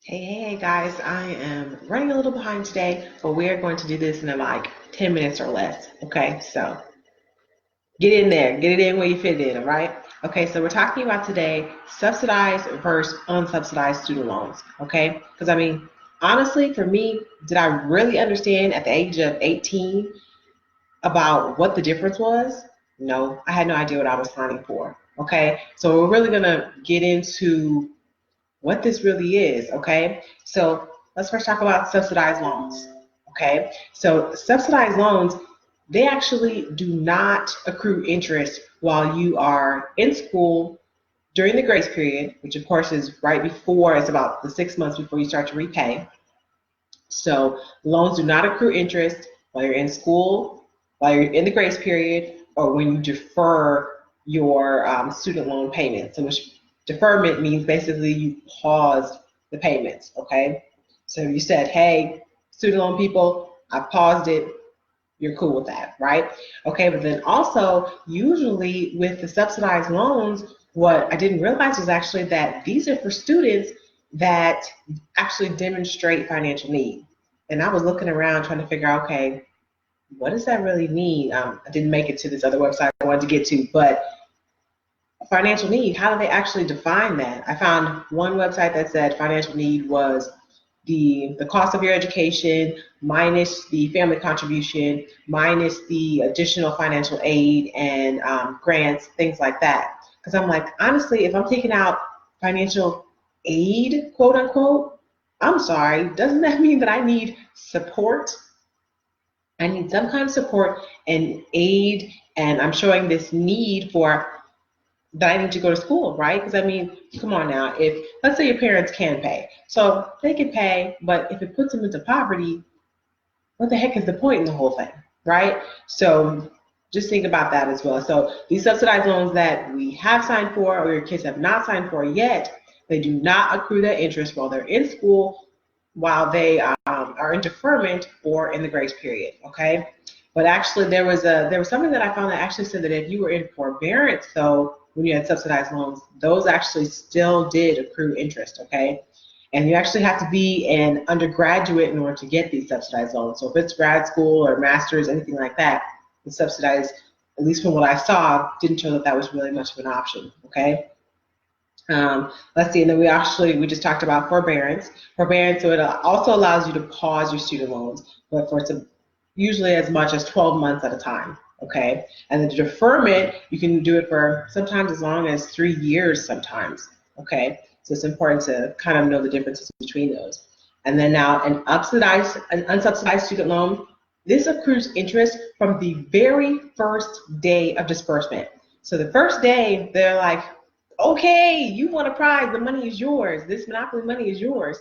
Hey, guys, I am running a little behind today, but we are going to do this in like 10 minutes or less. Okay, so get in there, get it in where you fit in, all right? Okay, so we're talking about today subsidized versus unsubsidized student loans. Okay, because honestly, for me, did I really understand at the age of 18 about what the difference was? No, I had no idea what I was signing for. Okay, so we're really gonna get into what this really is, okay? So let's first talk about subsidized loans, okay? So subsidized loans, they actually do not accrue interest while you are in school during the grace period, which of course is right before, it's about the 6 months before you start to repay. So loans do not accrue interest while you're in school, while you're in the grace period, or when you defer your student loan payments. So which deferment means basically you pause the payments, okay? So you said, hey, student loan people, I paused it. You're cool with that, right? Okay, but then also, usually with the subsidized loans, what I didn't realize was actually that these are for students that actually demonstrate financial need. And I was looking around trying to figure out, okay, what does that really mean? I didn't make it to this other website I wanted to get to, but financial need, how do they actually define that? I found one website that said financial need was the cost of your education minus the family contribution minus the additional financial aid and grants, things like that. Because I'm like, honestly, if I'm taking out financial aid, quote unquote, I'm sorry, doesn't that mean that I need support? I need some kind of support and aid, and I'm showing this need for that I need to go to school, right? Because come on now. If let's say your parents can pay, so they can pay, but if it puts them into poverty, what the heck is the point in the whole thing, right? So just think about that as well. So these subsidized loans that we have signed for, or your kids have not signed for yet, they do not accrue their interest while they're in school, while they are in deferment or in the grace period. Okay. But actually, there was something that I found that actually said that if you were in forbearance, though, when you had subsidized loans, those actually still did accrue interest. Okay, and you actually have to be an undergraduate in order to get these subsidized loans. So if it's grad school or master's, anything like that, the subsidized, at least from what I saw, didn't show that that was really much of an option. Okay. Let's see, and then we just talked about forbearance. Forbearance, so it also allows you to pause your student loans, but for some, usually as much as 12 months at a time. Okay, and the deferment, you can do it for sometimes as long as 3 years sometimes. Okay, so it's important to kind of know the differences between those. And then now an unsubsidized student loan, this accrues interest from the very first day of disbursement. So the first day, they're like, okay, you want a prize, the money is yours. This monopoly money is yours.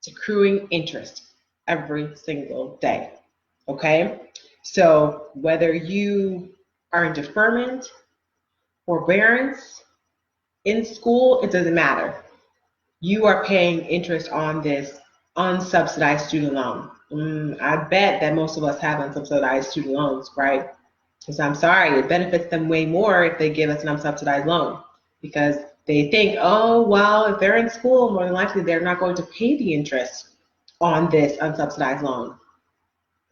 It's accruing interest every single day. Okay? So whether you are in deferment, forbearance, in school, it doesn't matter. You are paying interest on this unsubsidized student loan. I bet that most of us have unsubsidized student loans, right? Because I'm sorry, it benefits them way more if they give us an unsubsidized loan, because they think, oh, well, if they're in school, more than likely they're not going to pay the interest on this unsubsidized loan.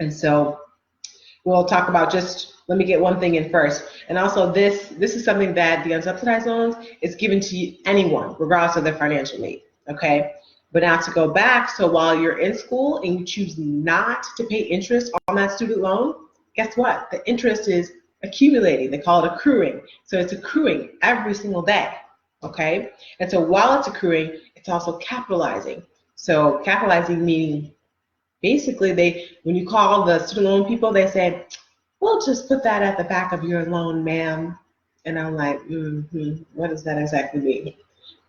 And so we'll talk about, just let me get one thing in first. And also this is something that the unsubsidized loans is given to anyone, regardless of their financial need. Okay. But now to go back, so while you're in school and you choose not to pay interest on that student loan, guess what? The interest is accumulating. They call it accruing. So it's accruing every single day. Okay. And so while it's accruing, it's also capitalizing. So capitalizing meaning basically when you call the student loan people, they say, we'll just put that at the back of your loan, ma'am. And I'm like, what does that exactly mean?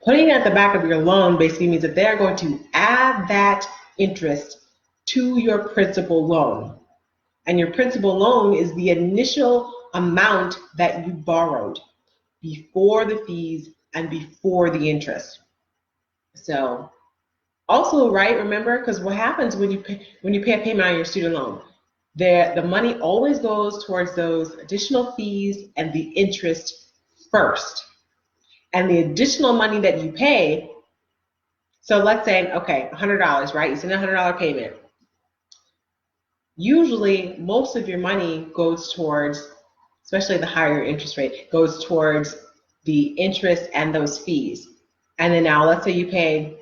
Putting it at the back of your loan basically means that they're going to add that interest to your principal loan. And your principal loan is the initial amount that you borrowed before the fees and before the interest. So also, right, remember, because what happens when you pay a payment on your student loan, the money always goes towards those additional fees and the interest first. And the additional money that you pay So let's say, okay, $100, right? You send a $100 payment. Usually, most of your money goes towards, especially the higher interest rate, goes towards the interest and those fees. And then now, let's say you pay,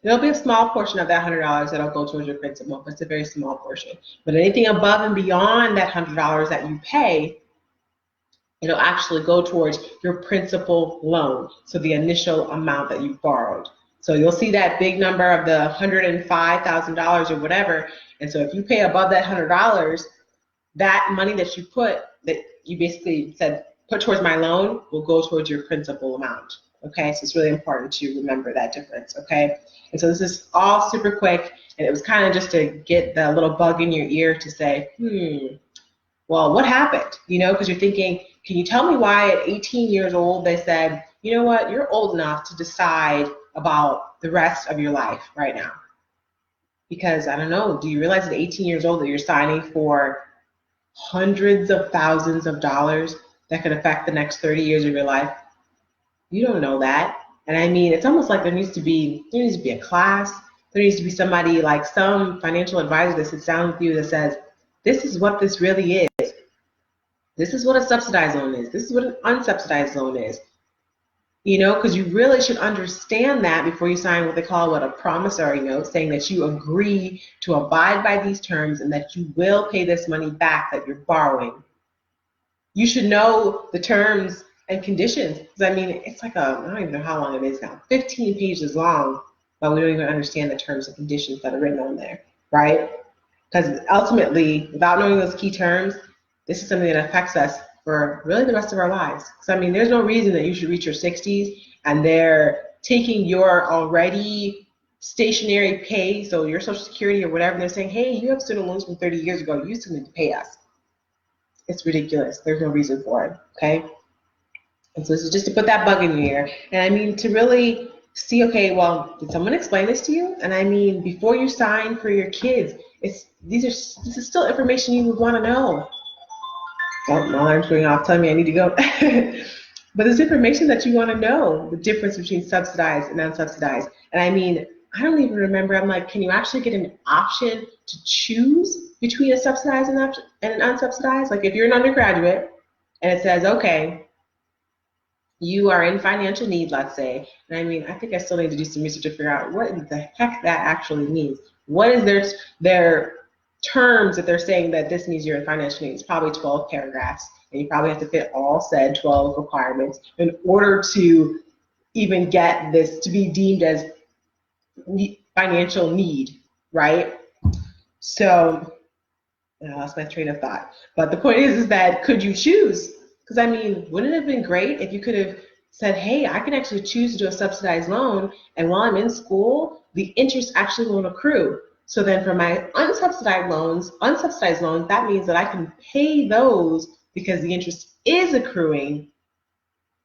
there'll be a small portion of that $100 that'll go towards your principal, but it's a very small portion. But anything above and beyond that $100 that you pay, it'll actually go towards your principal loan, so the initial amount that you borrowed. So you'll see that big number of the $105,000 or whatever. And so if you pay above that $100, that money that you put, that you basically said, put towards my loan, will go towards your principal amount. Okay, so it's really important to remember that difference. Okay, and so this is all super quick, and it was kind of just to get the little bug in your ear to say, well, what happened? You know, because you're thinking, can you tell me why at 18 years old they said, you know what, you're old enough to decide about the rest of your life right now? Because, I don't know, do you realize at 18 years old that you're signing for hundreds of thousands of dollars that could affect the next 30 years of your life? You don't know that. And I mean, it's almost like there needs to be a class. There needs to be somebody, like some financial advisor that sits down with you that says, this is what this really is. This is what a subsidized loan is. This is what an unsubsidized loan is. You know, because you really should understand that before you sign what they call a promissory note, saying that you agree to abide by these terms and that you will pay this money back that you're borrowing. You should know the terms and conditions. Because I mean, it's like I don't even know how long it is now, 15 pages long, but we don't even understand the terms and conditions that are written on there, right? Because ultimately, without knowing those key terms, this is something that affects us for really the rest of our lives. So I mean, there's no reason that you should reach your 60s and they're taking your already stationary pay, so your Social Security or whatever, and they're saying, hey, you have student loans from 30 years ago, you still need to pay us. It's ridiculous. There's no reason for it, okay? And so this is just to put that bug in your ear. And I mean, to really see, okay, well, did someone explain this to you? And I mean, before you sign for your kids, this is still information you would want to know. Oh, my alarm's going off telling me I need to go. But it's information that you want to know, the difference between subsidized and unsubsidized. And I mean, I don't even remember, I'm like, can you actually get an option to choose between a subsidized and an unsubsidized? Like if you're an undergraduate and it says, okay, you are in financial need, let's say, and I mean, I think I still need to do some research to figure out what the heck that actually means. What is their terms that they're saying that this means you're in financial need? It's probably 12 paragraphs, and you probably have to fit all said 12 requirements in order to even get this to be deemed as financial need, right? So I lost my train of thought. But the point is that could you choose? Because I mean, wouldn't it have been great if you could have said, hey, I can actually choose to do a subsidized loan, and while I'm in school, the interest actually won't accrue. So then for my unsubsidized loans, that means that I can pay those because the interest is accruing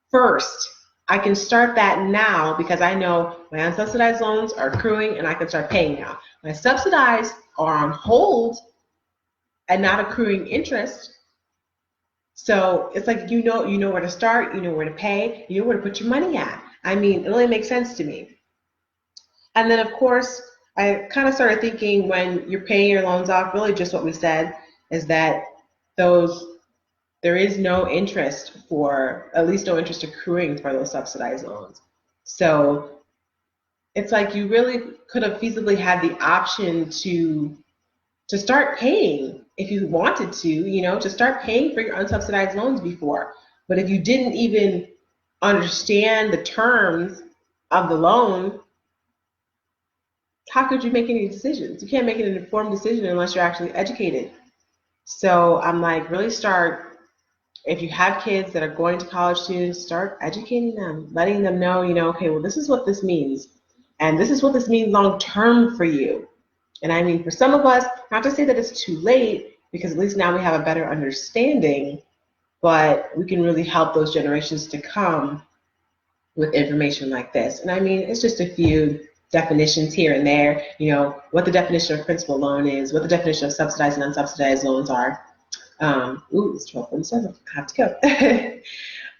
first. I can start that now because I know my unsubsidized loans are accruing and I can start paying now. My subsidized are on hold and not accruing interest. So it's like you know where to start, you know where to pay, you know where to put your money at. I mean, it really makes sense to me. And then of course, I kind of started thinking when you're paying your loans off, really just what we said is that there is no interest at least no interest accruing for those subsidized loans. So it's like you really could have feasibly had the option to start paying if you wanted to start paying for your unsubsidized loans before. But if you didn't even understand the terms of the loan, how could you make any decisions? You can't make an informed decision unless you're actually educated. So I'm like, really start, if you have kids that are going to college students, start educating them, letting them know, okay, well, this is what this means. And this is what this means long term for you. And I mean, for some of us, not to say that it's too late, because at least now we have a better understanding, but we can really help those generations to come with information like this. And I mean, it's just a few definitions here and there, what the definition of principal loan is, what the definition of subsidized and unsubsidized loans are. It's 12:47, I have to go.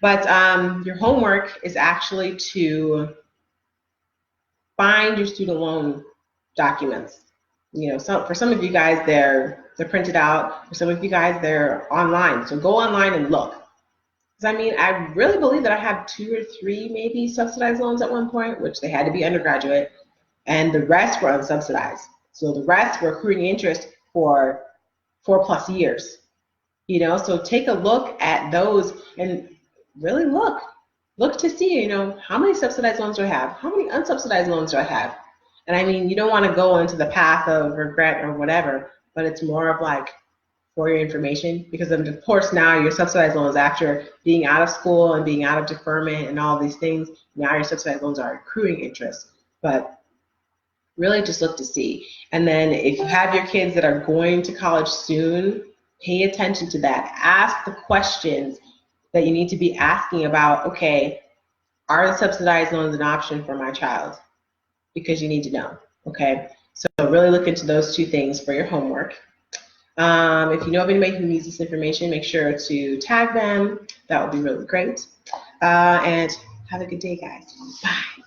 But your homework is actually to find your student loan documents. You know, for some of you guys, they're printed out. For some of you guys, they're online. So go online and look. Because I mean, I really believe that I had 2 or 3 maybe subsidized loans at one point, which they had to be undergraduate, and the rest were unsubsidized. So the rest were accruing interest for 4+ years. You know, so take a look at those and really look to see, you know, how many subsidized loans do I have? How many unsubsidized loans do I have? And I mean, you don't want to go into the path of regret or whatever, but it's more of like for your information, because of course now your subsidized loans, after being out of school and being out of deferment and all these things, now your subsidized loans are accruing interest. But really just look to see. And then if you have your kids that are going to college soon, pay attention to that. Ask the questions that you need to be asking about, okay, are the subsidized loans an option for my child? Because you need to know, okay? So really look into those 2 things for your homework. If you know of anybody who needs this information, make sure to tag them. That would be really great. And have a good day, guys. Bye.